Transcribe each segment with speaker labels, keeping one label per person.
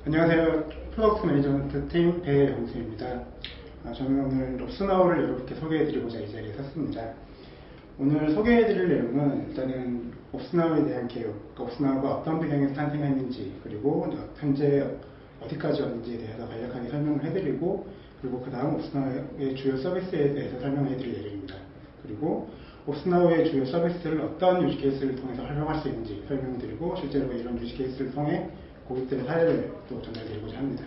Speaker 1: 안녕하세요. 프로덕트 매니저먼트 팀 배용수입니다. 저는 오늘 롭스나우를 여러분께 소개해드리고자 이 자리에 섰습니다. 오늘 소개해드릴 내용은 일단은 롭스나우에 대한 개요, 롭스나우가 어떤 배경에서 탄생했는지, 그리고 현재 어디까지 왔는지에 대해서 간략하게 설명을 해드리고, 그리고 그 다음 롭스나우의 주요 서비스에 대해서 설명해드릴 예정입니다. 그리고 롭스나우의 주요 서비스를 어떤 유즈케이스를 통해서 활용할 수 있는지 설명드리고, 실제로 이런 유즈케이스를 통해 고객들의 사례를 또 전달드리고자 합니다.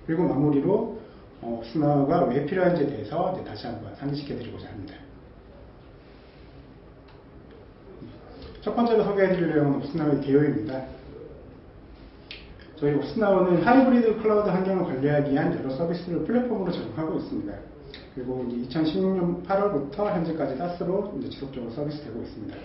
Speaker 1: 그리고 마무리로 롭스나우가 왜 필요한지에 대해서 다시 한번 상기시켜드리고자 합니다. 첫 번째로 소개해드릴 내용은 롭스나우의 개요입니다. 저희 롭스나우는 하이브리드 클라우드 환경을 관리하기 위한 여러 서비스를 플랫폼으로 제공하고 있습니다. 그리고 2016년 8월부터 현재까지 SaaS로 지속적으로 서비스되고 있습니다.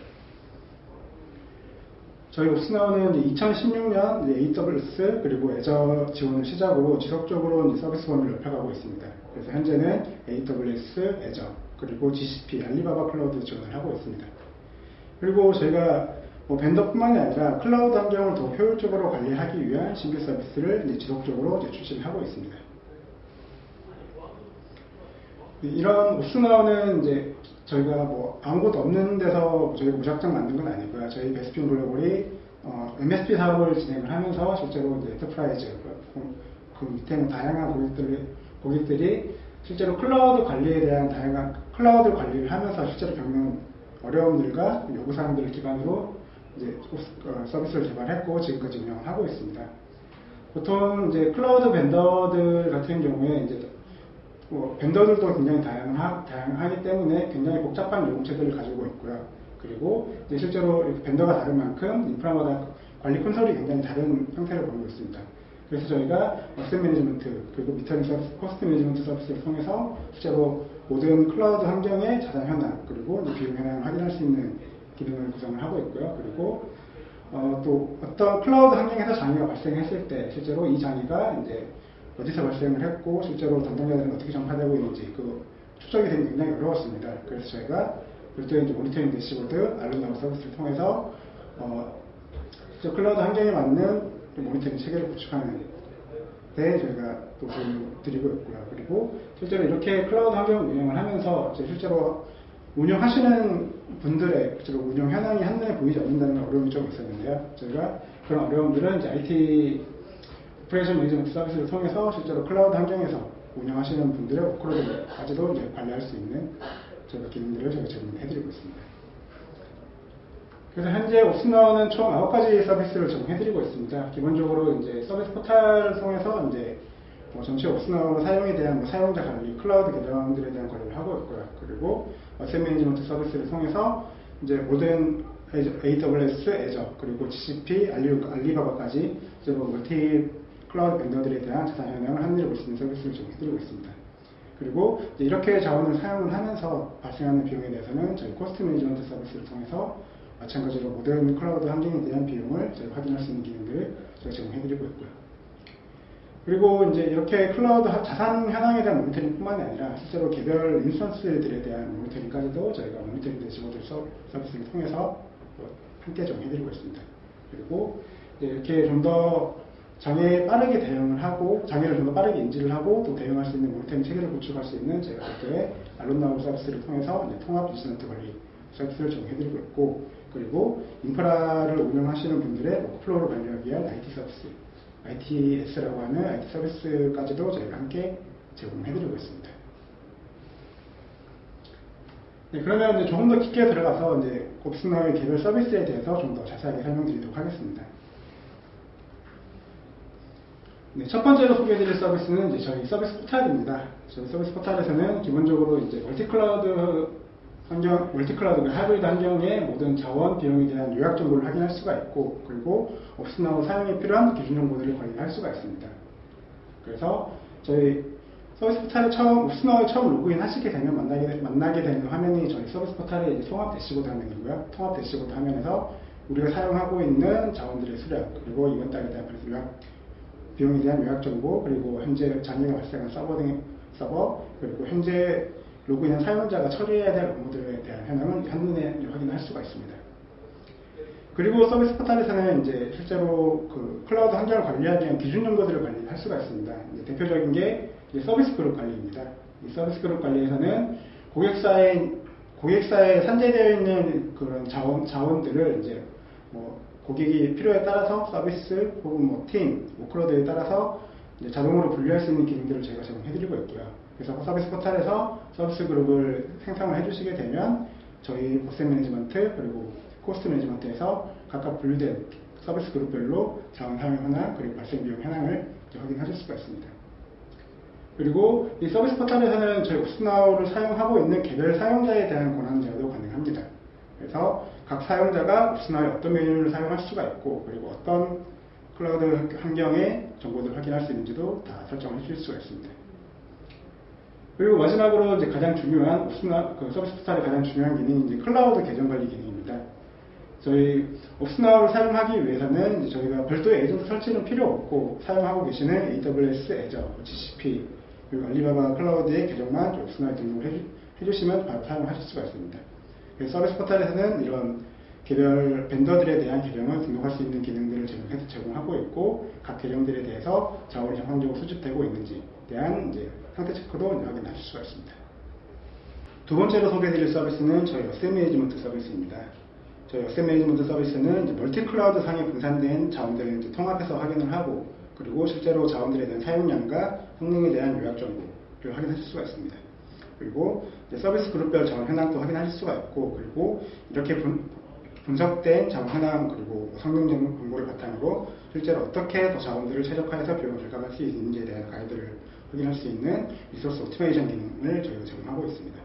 Speaker 1: 저희 롭스나우는 2016년 AWS 그리고 애저 지원을 시작으로 지속적으로 서비스 범위를 넓혀가고 있습니다. 그래서 현재는 AWS, 애저, 그리고 GCP, 알리바바 클라우드 지원을 하고 있습니다. 그리고 저희가 벤더뿐만이 아니라 클라우드 환경을 더 효율적으로 관리하기 위한 신규 서비스를 지속적으로 출시를 하고 있습니다. 이런 롭스나우는 저희가 아무것도 없는 데서 저희가 무작정 만든 건 아니고요. 저희 베스핀 글로벌이 MSP 사업을 진행을 하면서 실제로 엔터프라이즈, 그 밑에는 다양한 고객들이 실제로 클라우드 관리에 대한 다양한 클라우드 관리를 하면서 실제로 겪는 어려움들과 요구사항들을 기반으로 서비스를 개발했고 지금까지 운영을 하고 있습니다. 보통 클라우드 벤더들 같은 경우에 벤더들도 굉장히 다양하기 때문에 굉장히 복잡한 요금체들을 가지고 있고요. 그리고 실제로 벤더가 다른 만큼 인프라마다 관리 콘솔이 굉장히 다른 형태를 보이고 있습니다. 그래서 저희가 어셋 매니지먼트 그리고 미터링 서비스, 코스트 매니지먼트 서비스를 통해서 실제로 모든 클라우드 환경의 자산 현황 그리고 비용 현황을 확인할 수 있는 기능을 구성을 하고 있고요. 그리고 또 어떤 클라우드 환경에서 장애가 발생했을 때 실제로 이 장애가 어디서 발생을 했고 실제로 담당자들은 어떻게 전파되고 있는지 그 추적이 되기 굉장히 어려웠습니다. 그래서 저희가 별도의 모니터링 대시보드, 알론나우 서비스를 통해서 클라우드 환경에 맞는 모니터링 체계를 구축하는 데 저희가 또 도움을 드리고 있고요. 그리고 실제로 이렇게 클라우드 환경을 운영을 하면서 실제로 운영하시는 분들의 운영 현황이 한눈에 보이지 않는다는 어려움이 좀 있었는데요. 저희가 그런 어려움들은 IT 오퍼레이션 매니지먼트 서비스를 통해서 실제로 클라우드 환경에서 운영하시는 분들의 워크로드까지도 관리할 수 있는 저희가 기능들을 저희가 제공해드리고 있습니다. 그래서 현재 롭스나우는 총 9가지 서비스를 제공해드리고 있습니다. 기본적으로 서비스 포탈을 통해서 전체 롭스나우 사용에 대한 사용자 관리, 클라우드 계정들에 대한 관리를 하고 있고요. 그리고 어셋 매니지먼트 서비스를 통해서 모든 AWS, 애저, 그리고 GCP, 알리바바까지 멀티 클라우드 벤더들에 대한 자산 현황을 한눈에 볼 수 있는 서비스를 제공해드리고 있습니다. 그리고 이렇게 자원을 사용을 하면서 발생하는 비용에 대해서는 저희 코스트 매니지먼트 서비스를 통해서 마찬가지로 모든 클라우드 환경에 대한 비용을 저희가 확인할 수 있는 기능들을 저희가 제공해드리고 있고요. 그리고 이렇게 클라우드 자산 현황에 대한 모니터링뿐만이 아니라 실제로 개별 인스턴스들에 대한 모니터링까지도 저희가 모니터링 대시보드 서비스를 통해서 함께 제공해드리고 있습니다. 그리고 이렇게 좀 더 장애에 빠르게 대응을 하고 장애를 좀 더 빠르게 인지를 하고 또 대응할 수 있는 모니터링 체계를 구축할 수 있는 저희가 별도의 알론나우 서비스를 통해서 통합 인시던트 관리 서비스를 제공해드리고 있고, 그리고 인프라를 운영하시는 분들의 워크플로우를 관리하기 위한 IT 서비스, ITS라고 하는 IT 서비스까지도 저희가 함께 제공해드리고 있습니다. 그러면 조금 더 깊게 들어가서 롭스나우의 개별 서비스에 대해서 좀 더 자세하게 설명드리도록 하겠습니다. 첫 번째로 소개해드릴 서비스는 저희 서비스 포탈입니다. 저희 서비스 포탈에서는 기본적으로 멀티클라우드 하이브리드 환경의 모든 자원, 비용에 대한 요약 정보를 확인할 수가 있고, 그리고 롭스나우 사용에 필요한 기준 정보들을 관리할 수가 있습니다. 그래서 저희 서비스 포탈에 롭스나우에 처음 로그인 하시게 되면 만나게 되는 화면이 저희 서비스 포탈의 통합 대시보드 화면이고요. 통합 대시보드 화면에서 우리가 사용하고 있는 자원들의 수량, 그리고 이번 달에 대한 비용에 대한 요약 정보, 그리고 현재 장애가 발생한 서버, 그리고 현재 로그인한 사용자가 처리해야 될 업무들에 대한 현황을 한눈에 확인할 수가 있습니다. 그리고 서비스 포탈에서는 이제 실제로 그 클라우드 환경을 관리하기 위한 기준 정보들을 관리할 수가 있습니다. 대표적인 게 서비스 그룹 관리입니다. 이 서비스 그룹 관리에서는 고객사에 산재되어 있는 그런 자원들을 이제 뭐 고객이 필요에 따라서 서비스 혹은 뭐 팀, 워크로드에 따라서 이제 자동으로 분류할 수 있는 기능들을 저희가 제공해드리고 있고요. 그래서 서비스 포탈에서 서비스 그룹을 생성을 해주시게 되면 저희 보스 매니지먼트 그리고 코스트 매니지먼트에서 각각 분류된 서비스 그룹별로 자원 사용 현황 그리고 발생 비용 현황을 확인하실 수가 있습니다. 그리고 이 서비스 포탈에서는 저희 옵스나우를 사용하고 있는 개별 사용자에 대한 권한 제어도 가능합니다. 그래서 각 사용자가 옵스나우의 어떤 메뉴를 사용할 수가 있고 그리고 어떤 클라우드 환경의 정보들을 확인할 수 있는지도 다 설정해 주실 수가 있습니다. 그리고 마지막으로 이제 가장 중요한 서비스 포탈의 가장 중요한 기능이 이제 클라우드 계정 관리 기능입니다. 저희 옵스나우를 사용하기 위해서는 이제 저희가 별도의 에이전트 설치는 필요 없고 사용하고 계시는 AWS, Azure, GCP 그리고 알리바바 클라우드의 계정만 옵스나우에 등록을 해주시면 바로 사용하실 수가 있습니다. 서비스 포탈에서는 이런 개별 벤더들에 대한 계정을 등록할 수 있는 기능들을 제공하고 있고 각 계정들에 대해서 자원이 정상적으로 수집되고 있는지에 대한 이제 상태 체크도 확인하실 수가 있습니다. 두 번째로 소개해드릴 서비스는 저희 어셋 매니지먼트 서비스입니다. 저희 어셋 매니지먼트 서비스는 이제 멀티 클라우드 상에 분산된 자원들을 이제 통합해서 확인을 하고 그리고 실제로 자원들에 대한 사용량과 성능에 대한 요약 정보를 확인하실 수가 있습니다. 그리고 서비스 그룹별 자원 현황도 확인하실 수가 있고 그리고 이렇게 분석된 자원 현황 그리고 성능 정보를 바탕으로 실제로 어떻게 더 자원들을 최적화해서 비용을 절감할 수 있는지에 대한 가이드를 확인할 수 있는 리소스 오토메이션 기능을 저희가 제공하고 있습니다.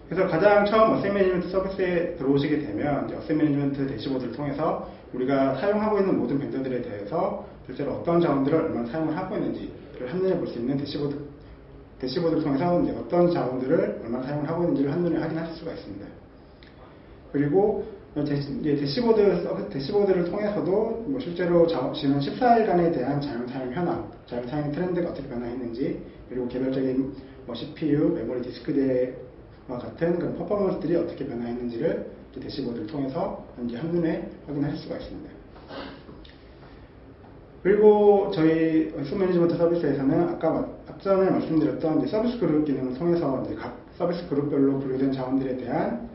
Speaker 1: 그래서 가장 처음 어셋 매니지먼트 서비스에 들어오시게 되면 이제 어셋 매니지먼트 대시보드를 통해서 우리가 사용하고 있는 모든 벤더들에 대해서 실제로 어떤 자원들을 얼마나 사용을 하고 있는지를 한눈에 볼 수 있는 대시보드를 통해서 이제 어떤 자원들을 얼마나 사용을 하고 있는지를 한눈에 확인하실 수가 있습니다. 그리고 대시보드를 통해서도 뭐 실제로 지난 14일간에 대한 자원 사용 현황, 자원 사용 트렌드가 어떻게 변화했는지, 그리고 개별적인 뭐 CPU, 메모리, 디스크대와 같은 그런 퍼포먼스들이 어떻게 변화했는지를 대시보드를 통해서 이제 한눈에 확인하실 수가 있습니다. 그리고 저희 어셋 매니지먼트 서비스에서는 아까 앞전에 말씀드렸던 이제 서비스 그룹 기능을 통해서 이제 각 서비스 그룹별로 분류된 자원들에 대한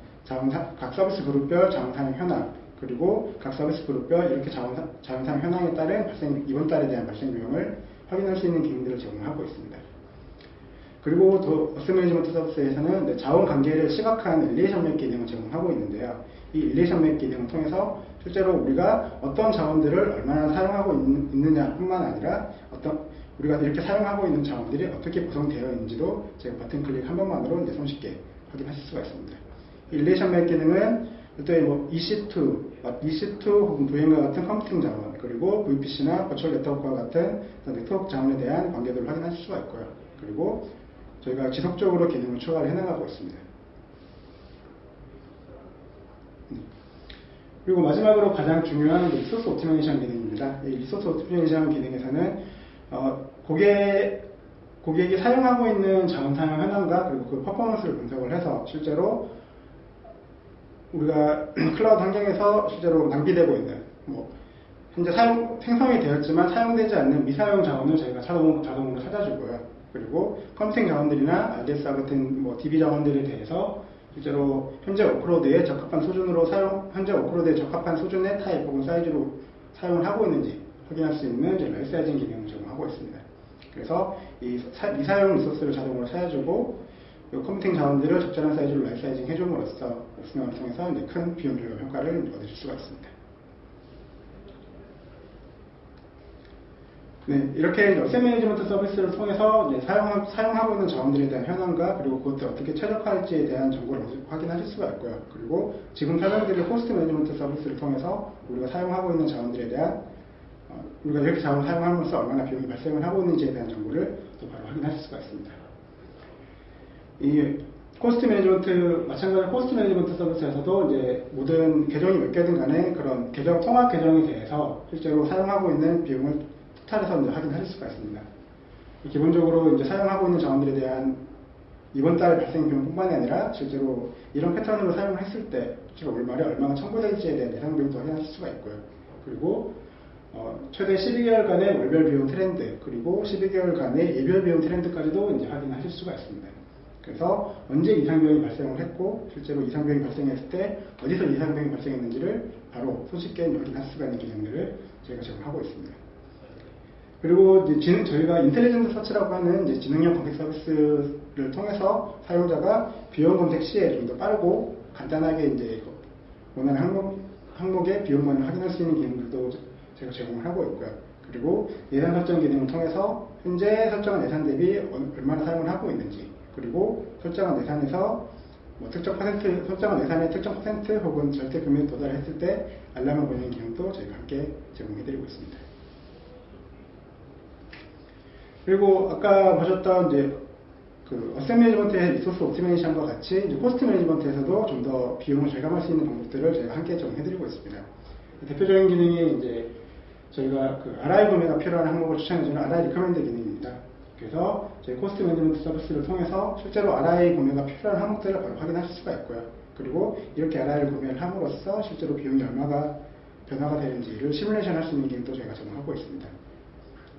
Speaker 1: 각 서비스 그룹별 자원 사용 현황, 그리고 각 서비스 그룹별 이렇게 자원 사용 현황에 따른 이번 달에 대한 발생 비용을 확인할 수 있는 기능들을 제공하고 있습니다. 그리고 또 어셋 매니지먼트 서비스에서는 자원 관계를 시각화하는 릴레이션 맵 기능을 제공하고 있는데요. 이 릴레이션 맵 기능을 통해서 실제로 우리가 어떤 자원들을 얼마나 사용하고 있느냐 뿐만 아니라 우리가 이렇게 사용하고 있는 자원들이 어떻게 구성되어 있는지도 제가 버튼 클릭 한 번만으로 이제 손쉽게 확인하실 수가 있습니다. 이 릴레이션 맵 기능은 별도의 뭐 EC2 혹은 VM과 같은 컴퓨팅 자원, 그리고 VPC나 버추얼 네트워크와 같은 네트워크 자원에 대한 관계들을 확인하실 수가 있고요. 그리고 저희가 지속적으로 기능을 추가를 해나가고 있습니다. 그리고 마지막으로 가장 중요한 리소스 오토메이션 기능입니다. 이 리소스 오토메이션 기능에서는 고객이 사용하고 있는 자원 사용 현황과 그리고 그 퍼포먼스를 분석을 해서 실제로 우리가 클라우드 환경에서 실제로 낭비되고 있는 현재 생성이 되었지만 사용되지 않는 미사용 자원을 저희가 자동으로 찾아주고요. 그리고 컴퓨팅 자원들이나 RDS와 같은 DB 자원들에 대해서 실제로 현재 워크로드에 적합한 수준의 타입 혹은 사이즈로 사용을 하고 있는지 확인할 수 있는 라이프 사이징 기능을 제공하고 있습니다. 그래서 이 미사용 리소스를 자동으로 찾아주고 컴퓨팅 자원들을 적절한 사이즈로 라이프 사이징 해줌으로써 옵스나우를 통해서 이제 큰 비용 절감 효과를 얻으실 수가 있습니다. 네, 이렇게 어셋 매니지먼트 서비스를 통해서 이제 사용하고 있는 자원들에 대한 현황과 그리고 그것을 어떻게 최적화할지에 대한 정보를 확인하실 수가 있고요. 그리고 지금 설명드릴 호스트 매니지먼트 서비스를 통해서 우리가 사용하고 있는 자원들에 대한 우리가 이렇게 자원을 사용함으로써 얼마나 비용이 발생을 하고 있는지에 대한 정보를 또 바로 확인하실 수가 있습니다. 이 코스트 매니지먼트, 마찬가지로 코스트 매니지먼트 서비스에서도 이제 모든 계정이 몇 개든 간에 그런 통합 계정에 대해서 실제로 사용하고 있는 비용을 토탈해서 이제 확인하실 수가 있습니다. 기본적으로 이제 사용하고 있는 자원들에 대한 이번 달 발생 비용뿐만이 아니라 실제로 이런 패턴으로 사용을 했을 때 실제로 올 말에 얼마나 청구될지에 대한 예상 비용도 확인하실 수가 있고요. 그리고 최대 12개월간의 월별 비용 트렌드, 그리고 12개월간의 예별 비용 트렌드까지도 이제 확인하실 수가 있습니다. 그래서 언제 이상 비용이 발생을 했고, 실제로 이상 비용이 발생했을 때 어디서 이상 비용이 발생했는지를 바로 손쉽게 확인할 수가 있는 기능들을 저희가 제공하고 있습니다. 그리고 이제 저희가 인텔리전트 서치라고 하는 이제 지능형 검색 서비스를 통해서 사용자가 비용 검색 시에 좀 더 빠르고 간단하게 이제 원하는 항목의 비용만을 확인할 수 있는 기능들도 제가 제공을 하고 있고요. 그리고 예산 설정 기능을 통해서 현재 설정한 예산 대비 얼마나 사용을 하고 있는지, 그리고 설정한 예산에서 설정한 예산의 특정 퍼센트 혹은 절대 금액에 도달했을 때 알람을 보내는 기능도 저희가 함께 제공해드리고 있습니다. 그리고 아까 보셨던 이제 어셋 매니지먼트의 리소스 옵티메이션과 같이 이제 코스트 매니지먼트에서도 좀 더 비용을 절감할 수 있는 방법들을 저희가 함께 제공해드리고 있습니다. 대표적인 기능이 이제 저희가 RI 구매가 필요한 항목을 추천해주는 RI 리커멘드 기능입니다. 그래서 저희 코스트 매니지먼트 서비스를 통해서 실제로 RI 구매가 필요한 항목들을 바로 확인하실 수가 있고요. 그리고 이렇게 RI를 구매를 함으로써 실제로 비용이 얼마가 변화가 되는지를 시뮬레이션 할 수 있는 기능도 저희가 제공하고 있습니다.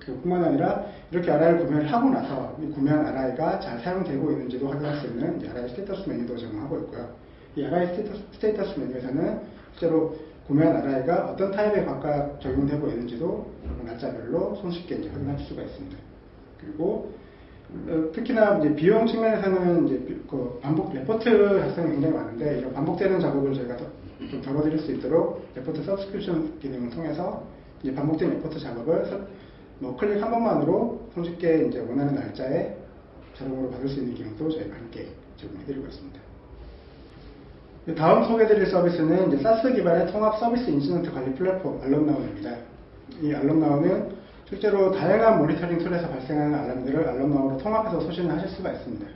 Speaker 1: 그뿐만 아니라 이렇게 RI를 구매를 하고 나서 이 구매한 RI가 잘 사용되고 있는지도 확인할 수 있는 RI 스테이터스 메뉴도 제공하고 있고요. 이 RI 스테이터스 메뉴에서는 실제로 구매한 RI가 어떤 타입에 각각 적용되고 있는지도 날짜별로 손쉽게 이제 확인할 수가 있습니다. 그리고 특히나 이제 비용 측면에서는 이제 반복 레포트 작성이 굉장히 많은데, 이런 반복되는 작업을 저희가 좀 덜어드릴 수 있도록 레포트 서브스크립션 기능을 통해서 이제 반복된 레포트 작업을 클릭 한 번만으로 손쉽게 이제 원하는 날짜에 자동으로 받을 수 있는 기능도 저희가 함께 제공해드리고 있습니다. 다음 소개해드릴 서비스는 이제 SaaS 기반의 통합 서비스 인시던트 관리 플랫폼 알럼나우입니다. 이 알럼나우는 실제로 다양한 모니터링 툴에서 발생하는 알람들을 알럼나우로 통합해서 소신을 하실 수가 있습니다.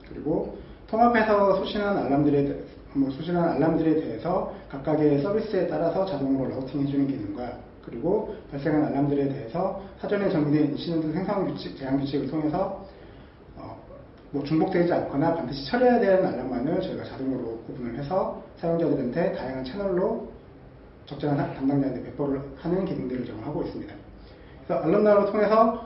Speaker 1: 그리고 통합해서 소신한 알람들에 대해서 각각의 서비스에 따라서 자동으로 라우팅해주는 기능과, 그리고 발생한 알람들에 대해서 사전에 정의된 인시던트 생성 규칙, 제한 규칙을 통해서 중복되지 않거나 반드시 처리해야 되는 알람만을 저희가 자동으로 구분을 해서 사용자들한테 다양한 채널로 적절한 담당자한테 배포를 하는 기능들을 제공하고 있습니다. 그래서 알럼나우를 통해서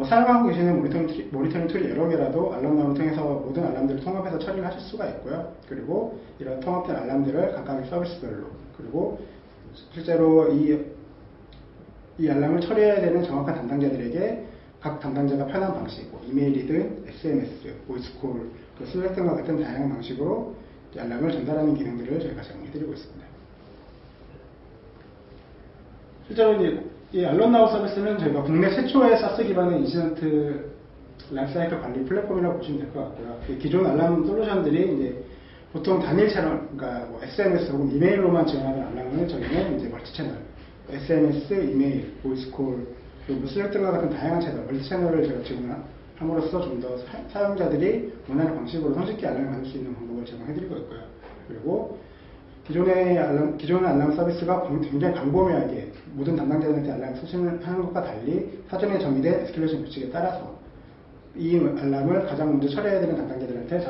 Speaker 1: 사용하고 계시는 모니터링 툴이 여러 개라도 알럼나우를 통해서 모든 알람들을 통합해서 처리를 하실 수가 있고요. 그리고 이런 통합된 알람들을 각각의 서비스별로, 그리고 실제로 이 알람을 처리해야 되는 정확한 담당자들에게 각 담당자가 편한 방식, 이메일이든 SMS, 보이스콜, 슬랙 등과 같은 다양한 방식으로 알람을 전달하는 기능들을 저희가 제공해드리고 있습니다. 실제로 이 알럼나우 서비스는 저희가 국내 최초의 SaaS 기반의 인시던트 라이프사이클 관리 플랫폼이라고 보시면 될 것 같고요. 기존 알람 솔루션들이 이제 보통 단일 채널, 그러니까 SMS 혹은 이메일로만 지원하는 알람은 저희는 이제 멀티 채널, SMS, 이메일, 보이스콜, 그리고 슬랙 등과 같은 다양한 채널, 멀티 채널을 저희가 제공함으로써 좀 더 사용자들이 원하는 방식으로 손쉽게 알람을 받을 수 있는 방법을 제공해드리고 있고요. 그리고 기존의 알람 서비스가 굉장히 광범위하게 모든 담당자들한테 알람을 소신을 하는 것과 달리 사전에 정의된 에스컬레이션 규칙에 따라서 이 알람을 가장 먼저 처리해야 되는 담당자들한테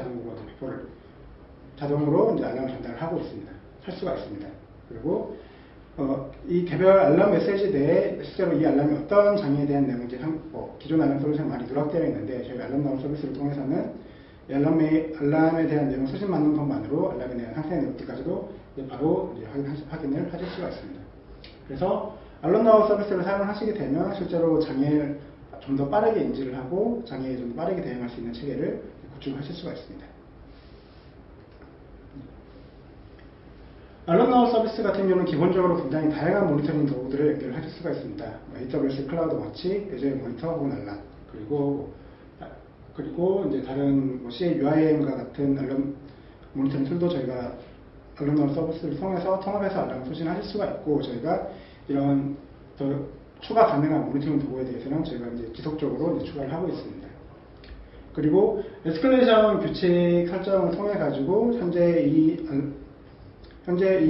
Speaker 1: 자동으로 이제 알람을 전달을 하고 있습니다. 할 수가 있습니다. 그리고 이 개별 알람 메시지 내에 실제로 이 알람이 어떤 장애에 대한 내용인지 기존 알람 솔루션이 많이 누락되어 있는데, 저희 알럼나우 서비스를 통해서는 이 알람에 대한 내용 수신 맞는 것만으로 알람에 대한 상세 내용들까지도 바로 이제 확인을 하실 수가 있습니다. 그래서 알럼나우 서비스를 사용을 하시게 되면 실제로 장애를 좀 더 빠르게 인지를 하고 장애에 좀 더 빠르게 대응할 수 있는 체계를 구축하실 수가 있습니다. 알럼나우 서비스 같은 경우는 기본적으로 굉장히 다양한 모니터링 도구들을 연결하실 수가 있습니다. AWS 클라우드 워치, 애저의 모니터 혹은 알람, 그리고 이제 다른 CAUIM과 같은 알람 모니터링 툴도 저희가 알럼나우 서비스를 통해서 통합해서 알람을 소신하실 수가 있고, 저희가 이런 더 추가 가능한 모니터링 도구에 대해서는 저희가 이제 지속적으로 추가를 하고 있습니다. 그리고 에스컬레이션 규칙 설정을 통해 가지고 현재 이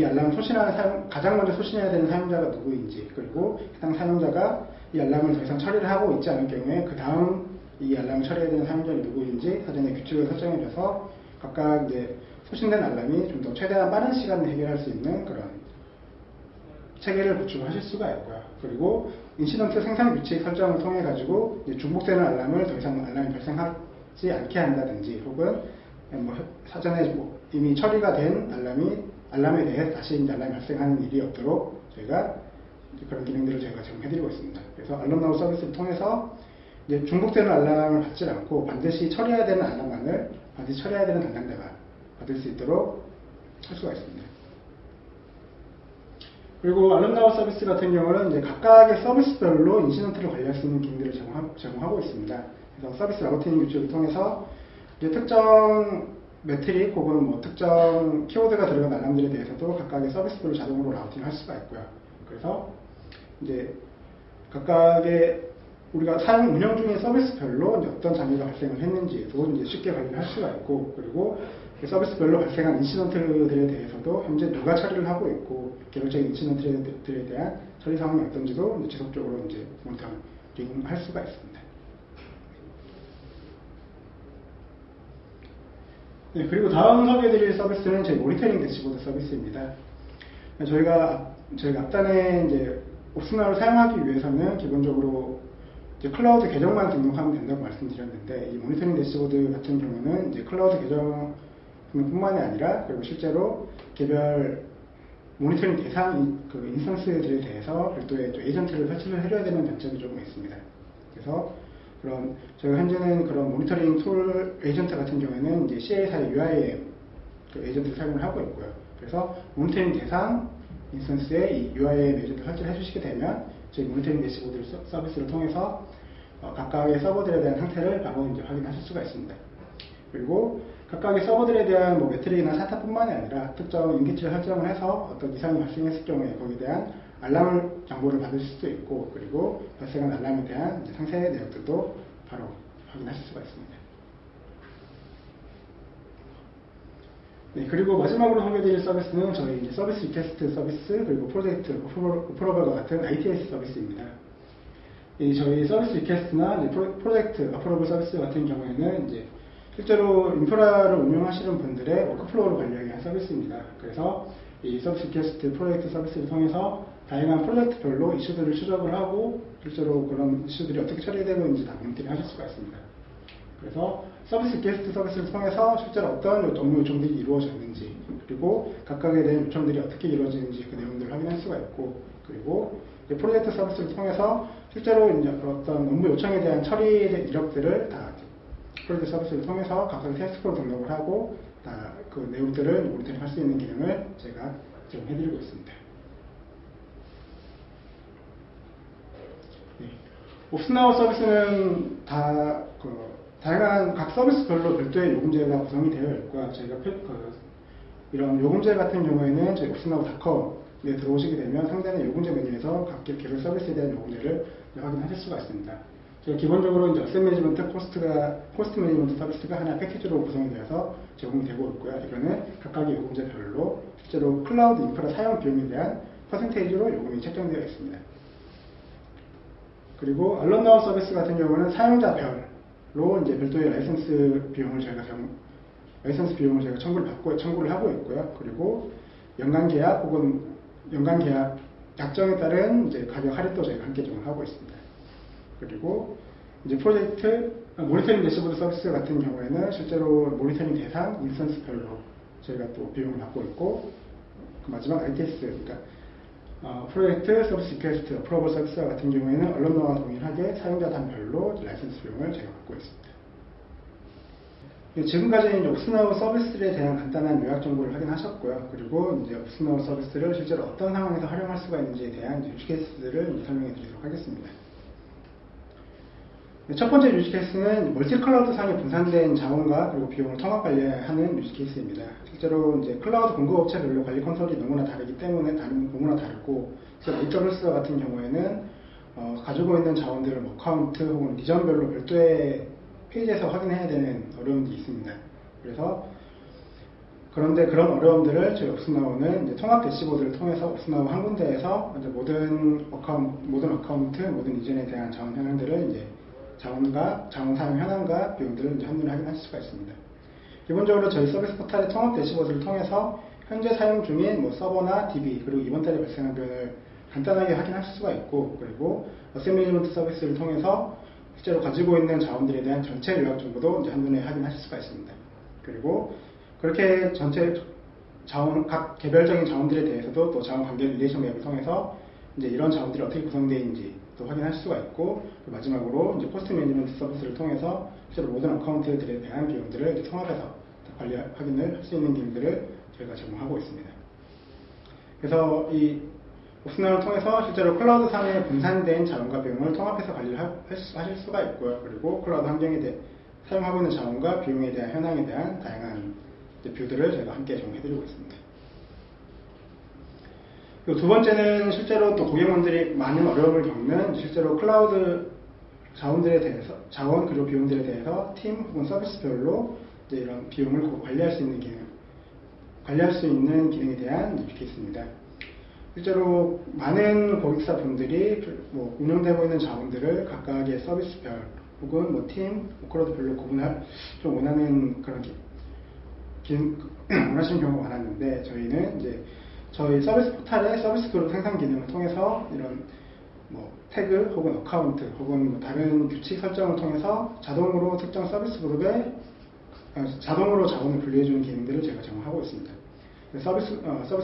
Speaker 1: 알람을 소신하는 가장 먼저 소신해야 되는 사용자가 누구인지, 그리고 해당 사용자가 이 알람을 더 이상 처리를 하고 있지 않을 경우에 그 다음 이 알람을 처리해야 되는 사용자는 누구인지 사전에 규칙을 설정해줘서 각각 이제 소신된 알람이 좀 더 최대한 빠른 시간에 해결할 수 있는 그런 체계를 구축하실 수가 있고요. 그리고 인시던트 생산 규칙 설정을 통해 가지고 중복되는 알람을 더 이상 알람이 발생하지 않게 한다든지, 혹은 뭐 사전에 뭐 이미 처리가 된 알람에 대해 다시 알람이 발생하는 일이 없도록 저희가 그런 기능들을 저희가 제공해드리고 있습니다. 그래서 알람나우 서비스를 통해서 이제 중복되는 알람을 받지 않고 반드시 처리해야 되는 알람만을 반드시 처리해야 되는 담당자가 받을 수 있도록 할 수가 있습니다. 그리고 알람나우 서비스 같은 경우는 이제 각각의 서비스별로 인시던트를 관리할 수 있는 기능들을 제공하고 있습니다. 그래서 서비스 라우팅 규칙을 통해서 이제 특정 매트릭 혹은 뭐 특정 키워드가 들어간 알람들에 대해서도 각각의 서비스별로 자동으로 라우팅할 수가 있고요. 그래서 이제 각각의 우리가 사용 운영 중인 서비스별로 이제 어떤 장애가 발생을 했는지도 이제 쉽게 관리할 수가 있고, 그리고 서비스별로 발생한 인시던트들에 대해서도 현재 누가 처리를 하고 있고 개별적인 인시던트들에 대한 처리 상황이 어떤지도 이제 지속적으로 이제 모니터링할 수가 있습니다. 네, 그리고 다음 소개해드릴 서비스는 저희 모니터링 대시보드 서비스입니다. 저희가 앞단에 이제 옵스나우를 사용하기 위해서는 기본적으로 이제 클라우드 계정만 등록하면 된다고 말씀드렸는데, 이 모니터링 대시보드 같은 경우는 이제 클라우드 계정뿐만이 아니라 그리고 실제로 개별 모니터링 대상 그 인스턴스들에 대해서 별도의 에이전트를 설치를 해줘야 되는 단점이 조금 있습니다. 그래서 저희가 현재는 그런 모니터링 툴 에이전트 같은 경우에는 이제 CL사의 UIM 그 에이전트를 사용을 하고 있고요. 그래서 모니터링 대상 인스턴스에 이 UIM 에이전트 설치를 해주시게 되면 저희 모니터링 대시보드 서비스를 통해서 각각의 서버들에 대한 상태를 바로 이제 확인하실 수가 있습니다. 그리고 각각의 서버들에 대한 뭐 매트릭이나 사타뿐만이 아니라 특정 인기치를 설정을 해서 어떤 이상이 발생했을 경우에 거기에 대한 알람 정보를 받으실 수도 있고, 그리고 발생한 알람에 대한 상세 내역들도 바로 확인하실 수가 있습니다. 네, 그리고 마지막으로 소개해드릴 서비스는 저희 이제 서비스 리퀘스트 서비스, 그리고 프로젝트 어프로벌과 같은 ITS 서비스입니다. 저희 서비스 리퀘스트나 이제 프로젝트 어프로벌 서비스 같은 경우에는 이제 실제로 인프라를 운영하시는 분들의 워크플로우를 관리하기 위한 서비스입니다. 그래서 이 서비스 리퀘스트 프로젝트 서비스를 통해서 다양한 프로젝트별로 이슈들을 추적을 하고 실제로 그런 이슈들이 어떻게 처리되고 있는지 다 모니터링 하실 수가 있습니다. 그래서 서비스 리퀘스트 서비스를 통해서 실제로 어떤 업무 요청들이 이루어졌는지, 그리고 각각에 대한 요청들이 어떻게 이루어지는지 그 내용들을 확인할 수가 있고, 그리고 프로젝트 서비스를 통해서 실제로 이제 어떤 업무 요청에 대한 처리의 이력들을 다 프로젝트 서비스를 통해서 각각의 태스크로 등록을 하고 다 그 내용들을 모니터링 할 수 있는 기능을 제가 제공해드리고 있습니다. 네. 옵스나우 서비스는 다양한 각 서비스별로 별도의 요금제가 구성이 되어 있고요. 저희가 이런 요금제 같은 경우에는 저희 옵스나우.com에 들어오시게 되면 상단의 요금제 메뉴에서 각 개별 서비스에 대한 요금제를 확인하실 수가 있습니다. 저희 기본적으로 이제 어셋 매니지먼트 코스트 매니지먼트 서비스가 하나의 패키지로 구성이 되어서 제공이 되고 있고요. 이거는 각각의 요금제별로 실제로 클라우드 인프라 사용 비용에 대한 퍼센테이지로 요금이 책정되어 있습니다. 그리고 알럼나우 서비스 같은 경우는 사용자별로 이제 별도의 라이선스 비용을 저희가 청구를 하고 있고요. 그리고 연간 계약 혹은 연간 계약 약정에 따른 이제 가격 할인도 저희가 함께 제공하고 있습니다. 그리고 이제 모니터링 대시보드 서비스 같은 경우에는 실제로 모니터링 대상 인스턴스별로 저희가 또 비용을 받고 있고, 그 마지막 ITS, 그러니까 프로젝트 서비스 리퀘스트 어프로벌 서비스 같은 경우에는 알럼나우와 동일하게 사용자단별로 라이선스 비용을 제가 받고 있습니다. 지금까지 이제 옵스나우 서비스에 대한 간단한 요약 정보를 확인하셨고요. 그리고 이제 옵스나우 서비스를 실제로 어떤 상황에서 활용할 수가 있는지에 대한 유즈케이스들을 설명해 드리도록 하겠습니다. 첫 번째 유즈케이스는 멀티클라우드상에 분산된 자원과 그리고 비용을 통합 관리하는 유즈케이스입니다. 실제로 이제 클라우드 공급업체별로 관리 콘솔이 너무나 다르기 때문에 너무나 다르고, AWS 같은 경우에는 가지고 있는 자원들을 어카운트 혹은 리전별로 별도의 페이지에서 확인해야 되는 어려움이 있습니다. 그런데 그런 어려움들을 저희 옵스나우는 통합 대시보드를 통해서 옵스나우 한 군데에서 이제 모든 어카운트, 모든 이전에 대한 자원 현황들을 자원 사용 현황과 비용들을 한눈에 확인할 수가 있습니다. 기본적으로 저희 서비스 포탈의 통합 대시보드를 통해서 현재 사용 중인 뭐 서버나 DB 그리고 이번 달에 발생한 변을 간단하게 확인하실 수가 있고, 그리고 어셈블리먼트 서비스를 통해서 실제로 가지고 있는 자원들에 대한 전체 요약 정보도 이제 한눈에 확인하실 수가 있습니다. 그리고 그렇게 전체 자원, 각 개별적인 자원들에 대해서도 또 자원 관계 릴레이션 맵을 통해서 이제 이런 자원들이 어떻게 구성되어 있는지 또 확인하실 수가 있고, 마지막으로 이제 코스트 매니지먼트 서비스를 통해서 실제로 모든 어카운트들에 대한 비용들을 이제 통합해서 관리 확인을 할 수 있는 기능들을 저희가 제공하고 있습니다. 그래서 이 옵스나를 통해서 실제로 클라우드 상에 분산된 자원과 비용을 통합해서 관리를 하실 수가 있고요. 그리고 클라우드 환경에 대해 사용하고 있는 자원과 비용에 대한 현황에 대한 다양한 뷰들을 저희가 함께 제공해드리고 있습니다. 그리고 두 번째는 실제로 또 고객분들이 많은 어려움을 겪는 실제로 클라우드 자원들에 대해서, 자원 그리고 비용들에 대해서 팀 혹은 서비스별로 이제 이런 비용을 관리할 수 있는 기능에 대한 케이스입니다. 실제로 많은 고객사 분들이 뭐 운영되고 있는 자원들을 각각의 서비스별 혹은 뭐 팀, 워크로드별로 구분할 좀 원하는 그런 원하시는 경우가 많았는데, 저희는 이제 저희 서비스 포탈의 서비스 그룹 생산 기능을 통해서 이런 뭐 태그 혹은 어카운트 혹은 뭐 다른 규칙 설정을 통해서 자동으로 특정 서비스 그룹에 자동으로 자원을 분류해주는 기능들을 제가 제공하고 있습니다. 서비스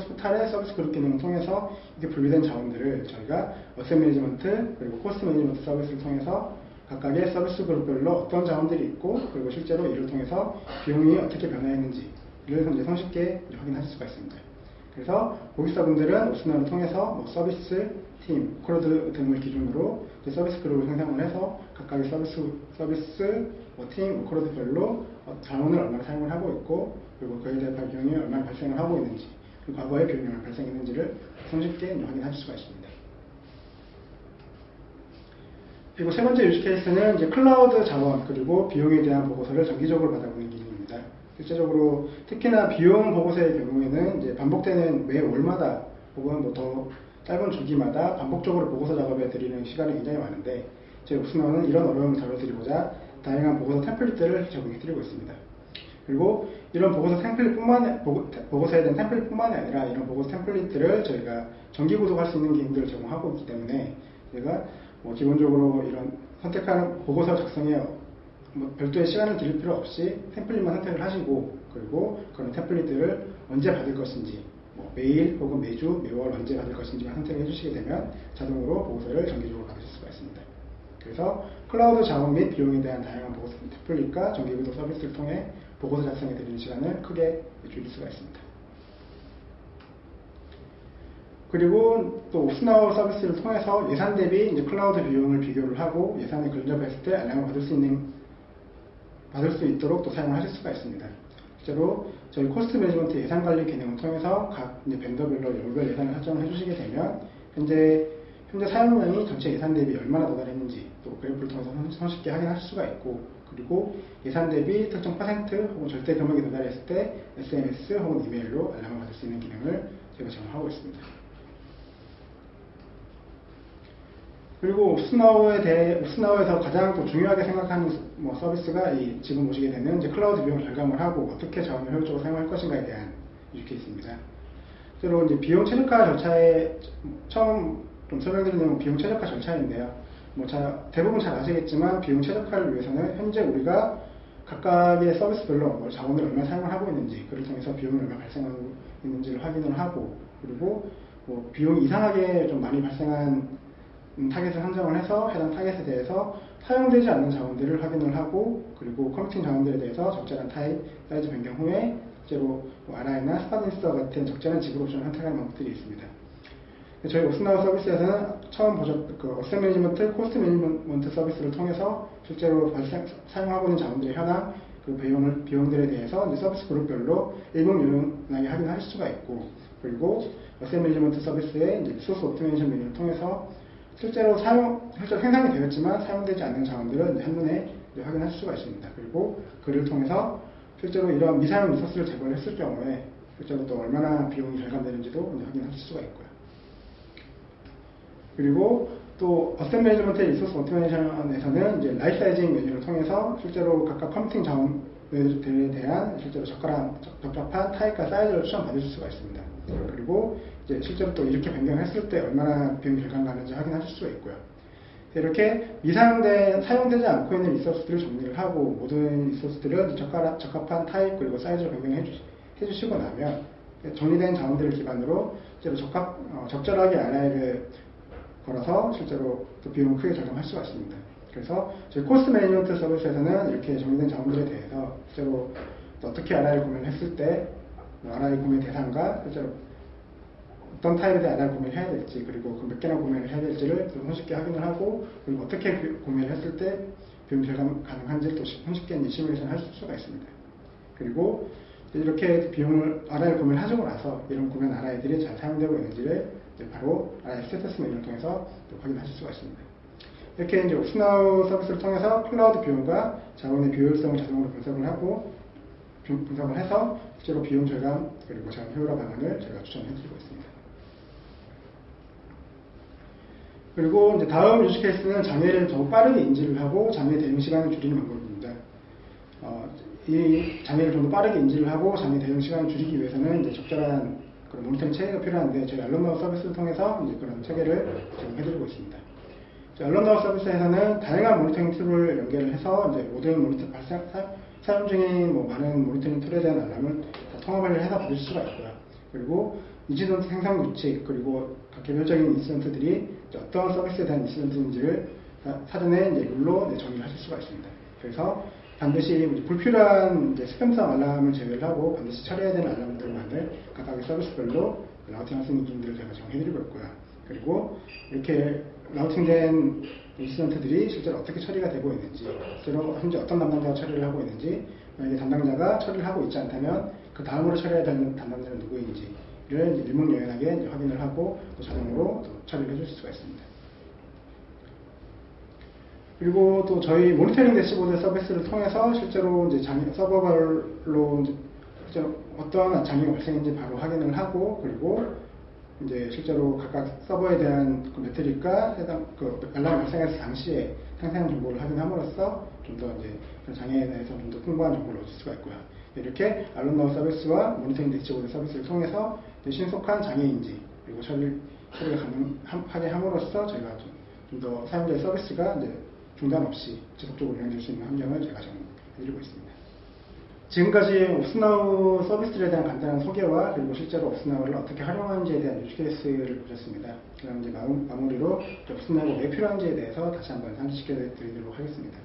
Speaker 1: 포탈의 서비스 그룹 기능을 통해서 이렇게 분류된 자원들을 저희가 어셋 매니지먼트 그리고 코스트 매니지먼트 서비스를 통해서 각각의 서비스 그룹별로 어떤 자원들이 있고, 그리고 실제로 이를 통해서 비용이 어떻게 변화했는지를 이제 손쉽게 확인하실 수가 있습니다. 그래서 고객사분들은 옵스나를 통해서 뭐 서비스, 팀, 워크로드 등을 기준으로 서비스 그룹을 생성을 해서 각각의 서비스, 뭐 팀, 워크로드별로 자원을 얼마나 사용을 하고 있고, 그리고 그에 대한 비용이 얼마나 발생을 하고 있는지, 그리고 과거에 비용이 얼마나 발생했는지를 손쉽게 확인하실 수가 있습니다. 그리고 세 번째 유즈 케이스는 이제 클라우드 자원 그리고 비용에 대한 보고서를 정기적으로 받아보는 기능입니다. 실제적으로 특히나 비용 보고서의 경우에는 이제 반복되는 매 월마다 혹은 뭐 더 짧은 주기마다 반복적으로 보고서 작업에 들이는 시간이 굉장히 많은데, 저희 옵스나는 이런 어려움을 덜어드리고자 다양한 보고서 템플릿들을 제공해드리고 있습니다. 그리고 이런 보고서에 대한 템플릿뿐만이 아니라 이런 보고서 템플릿들을 저희가 정기 구독할 수 있는 기능들을 제공하고 있기 때문에 저희가 뭐 기본적으로 이런 선택하는 보고서 작성에 뭐 별도의 시간을 들일 필요 없이 템플릿만 선택을 하시고, 그리고 그런 템플릿들을 언제 받을 것인지, 뭐 매일 혹은 매주, 매월 언제 받을 것인지만 선택을 해주시게 되면 자동으로 보고서를 정기적으로 받으실 수가 있습니다. 그래서 클라우드 자원 및 비용에 대한 다양한 보고서 템플릿과 정기구독 서비스를 통해 보고서 작성에 들이는 시간을 크게 줄일 수가 있습니다. 그리고 또 옵스나우 서비스를 통해서 예산 대비 이제 클라우드 비용을 비교를 하고 예산이 근접했을 때 알람을 받을 수 있도록 또 사용을 하실 수가 있습니다. 실제로 저희 코스트 매니지먼트 예산 관리 기능을 통해서 각 이제 벤더별로 열별 예산을 설정을 해주시게 되면 현재 사용량이 전체 예산 대비 얼마나 도달했는지 또 그래프를 통해서 손쉽게 확인하실 수가 있고, 그리고 예산 대비 특정 퍼센트 혹은 절대 금액이 도달했을 때 SMS 혹은 이메일로 알람을 받을 수 있는 기능을 제가 제공하고 있습니다. 그리고 옵스나우에서 가장 또 중요하게 생각하는 뭐 서비스가 지금 보시게 되는 이제 클라우드 비용 절감을 하고 어떻게 자원을 효율적으로 사용할 것인가에 대한 유즈케이스입니다. 실제로 이제 비용 최적화 절차에 처음 좀 설명드리는 건 비용 최적화 절차인데요. 뭐 대부분 잘 아시겠지만 비용 최적화를 위해서는 현재 우리가 각각의 서비스별로 자원을 얼마나 사용을 하고 있는지, 그를 통해서 비용이 얼마나 발생하고 있는지를 확인을 하고, 그리고 뭐 비용이 이상하게 좀 많이 발생한 타겟을 선정을 해서 해당 타겟에 대해서 사용되지 않는 자원들을 확인을 하고, 그리고 커미팅 자원들에 대해서 적절한 타입, 사이즈 변경 후에 실제로 뭐 RI나 스팟인스터 같은 적절한 지불 옵션을 선택하는 방법들이 있습니다. 저희 옵스나우 서비스에서는 처음 보셨던 그 어셋 매니지먼트, 코스트 매니지먼트 서비스를 통해서 실제로 사용하고 있는 자원들의 현황, 그 비용들에 대해서 이제 서비스 그룹별로 일목요연하게 확인하실 수가 있고, 그리고 어셋 매니지먼트 서비스의 이제 리소스 옵티메이션 메뉴를 통해서 실제로 생산이 되었지만 사용되지 않는 자원들은 한눈에 확인하실 수가 있습니다. 그리고 그를 통해서 실제로 이런 미사용 리소스를 제거했을 경우에 실제로 또 얼마나 비용이 절감되는지도 확인하실 수가 있고요. 그리고 또 어셋 매니지먼트 리소스 오토메이션에서는 이제 라이트 사이징 메뉴를 통해서 실제로 각각 컴퓨팅 자원 모델들에 대한 실제로 적합한 타입과 사이즈를 추천받으실 수가 있습니다. 그리고 이제 실제로 또 이렇게 변경했을 때 얼마나 비용 절감 가는지 확인하실 수가 있고요. 이렇게 사용되지 않고 있는 리소스들을 정리를 하고 모든 리소스들은 적합한 타입 그리고 사이즈를 변경해 주시고 나면 정리된 자원들을 기반으로 실제로 적절하게 RI를 걸어서 실제로 또 비용을 크게 절감할 수가 있습니다. 그래서 저희 코스트 매니지먼트 서비스에서는 이렇게 정리된 자원들에 대해서 실제로 어떻게 RI를 구매를 했을 때 RI 구매 대상과 실제로 어떤 타입에 대한 RI를 구매를 해야 될지 그리고 몇 개나 구매를 해야 될지를 손쉽게 확인을 하고 그리고 어떻게 구매를 했을 때 비용 절감 가능한지 또 손쉽게 시뮬레이션 할 수가 있습니다. 그리고 이렇게 RI를 구매를 하고 나서 이런 구매 RI들이 잘 사용되고 있는지를 바로 RI 스테이터스 메뉴를 통해서 확인하실 수가 있습니다. 이렇게 이제 옵스나우 서비스를 통해서 클라우드 비용과 자원의 비효율성을 자동으로 분석을 해서 실제로 비용 절감 그리고 자원 효율화 방안을 제가 추천해드리고 있습니다. 그리고 이제 다음 유즈 케이스는 장애를 더 빠르게 인지를 하고 장애 대응 시간을 줄이는 방법입니다. 이 장애를 좀 더 빠르게 인지를 하고 장애 대응 시간을 줄이기 위해서는 이제 적절한 그런 모니터링 체계가 필요한데 저희 알론나우 서비스를 통해서 이제 그런 체계를 제공해드리고 있습니다. 알론나우 서비스에서는 다양한 모니터링 툴을 연결을 해서 이제 모든 사용 중인 많은 모니터링 툴에 대한 알람을 다 통합을 해서 받을 수가 있고요. 그리고 인시던트 생성 규칙 그리고 각 개별적인 인시던트들이 어떤 서비스에 대한 인시던트인지를 사전에 이제 룰로 정의를 하실 수가 있습니다. 그래서 반드시 불필요한 스팸성 알람을 제외를 하고 반드시 처리해야 되는 알람들만을 각각의 서비스별로 라우팅 하시는 기준들을 제가 정해드리고 있고요. 그리고 이렇게 라우팅된 인시던트들이 실제로 어떻게 처리가 되고 있는지, 실제로 현재 어떤 담당자가 처리를 하고 있는지, 만약에 담당자가 처리를 하고 있지 않다면 그 다음으로 처리해야 되는 담당자는 누구인지를 일목요연하게 확인을 하고 또 자동으로 처리를 해줄 수가 있습니다. 그리고 또 저희 모니터링 대시보드 서비스를 통해서 실제로 이제 서버별로 실제로 어떤 장애가 발생했는지 바로 확인을 하고 그리고 이제 실제로 각각 서버에 대한 그 매트릭과 해당 알람이 발생했을 당시에 상세한 정보를 확인함으로써 좀 더 이제 장애에 대해서 좀 더 풍부한 정보를 얻을 수가 있고요. 이렇게 알론나우 서비스와 모니터링 대시보드 서비스를 통해서 신속한 장애인지 그리고 처리가 가능하게 함으로써 저희가 좀 더 사용자의 서비스가 이제 중단 없이 지속적으로 운영될 수 있는 환경을 제가 제공해드리고 있습니다. 지금까지 옵스나우 서비스들에 대한 간단한 소개와 그리고 실제로 옵스나우를 어떻게 활용하는지에 대한 유즈 케이스를 보셨습니다. 그럼 이제 마무리로 옵스나우가 왜 필요한지에 대해서 다시 한번 상기시켜 드리도록 하겠습니다.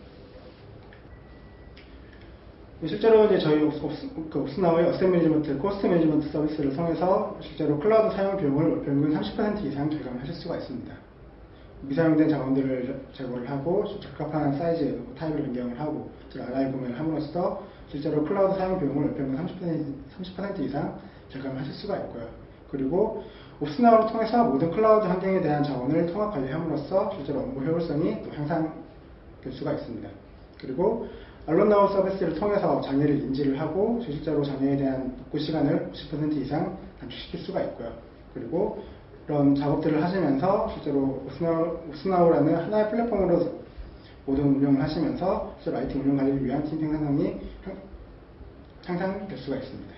Speaker 1: 실제로 이제 저희 옵스나우의 어셋 매니지먼트, 코스트 매니지먼트 서비스를 통해서 실제로 클라우드 사용 비용을 평균 30% 이상 절감하실 수가 있습니다. 미사용된 자원들을 제거를 하고 적합한 사이즈, 타입을 변경을 하고 RI 구매를 함으로써 실제로 클라우드 사용 비용을 평균 30% 이상 절감하실 수가 있고요. 그리고 옵스나우를 통해서 모든 클라우드 환경에 대한 자원을 통합 관리함으로써 실제로 업무 효율성이 또 향상될 수가 있습니다. 그리고 알론나우 서비스를 통해서 장애를 인지를 하고 실제로 장애에 대한 복구 시간을 50% 이상 단축시킬 수가 있고요. 그리고 그런 작업들을 하시면서 실제로 옵스나우라는 하나의 플랫폼으로 모든 운영을 하시면서 실제로 IT 운영 관리를 위한 팀 생산성이 향상될 수가 있습니다.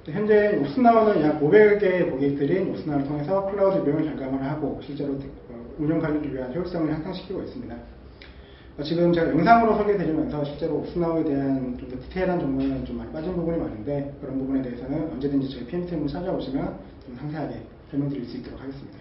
Speaker 1: 현재 옵스나우는 약 500개의 고객들이 옵스나우를 통해서 클라우드 비용을 절감을 하고 실제로 운영 관리를 위한 효율성을 향상시키고 있습니다. 지금 제가 영상으로 소개해드리면서 실제로 옵스나우에 대한 좀 더 디테일한 정보는 좀 많이 빠진 부분이 많은데 그런 부분에 대해서는 언제든지 저희 PM팀을 찾아오시면 좀 상세하게 설명드릴 수 있도록 하겠습니다.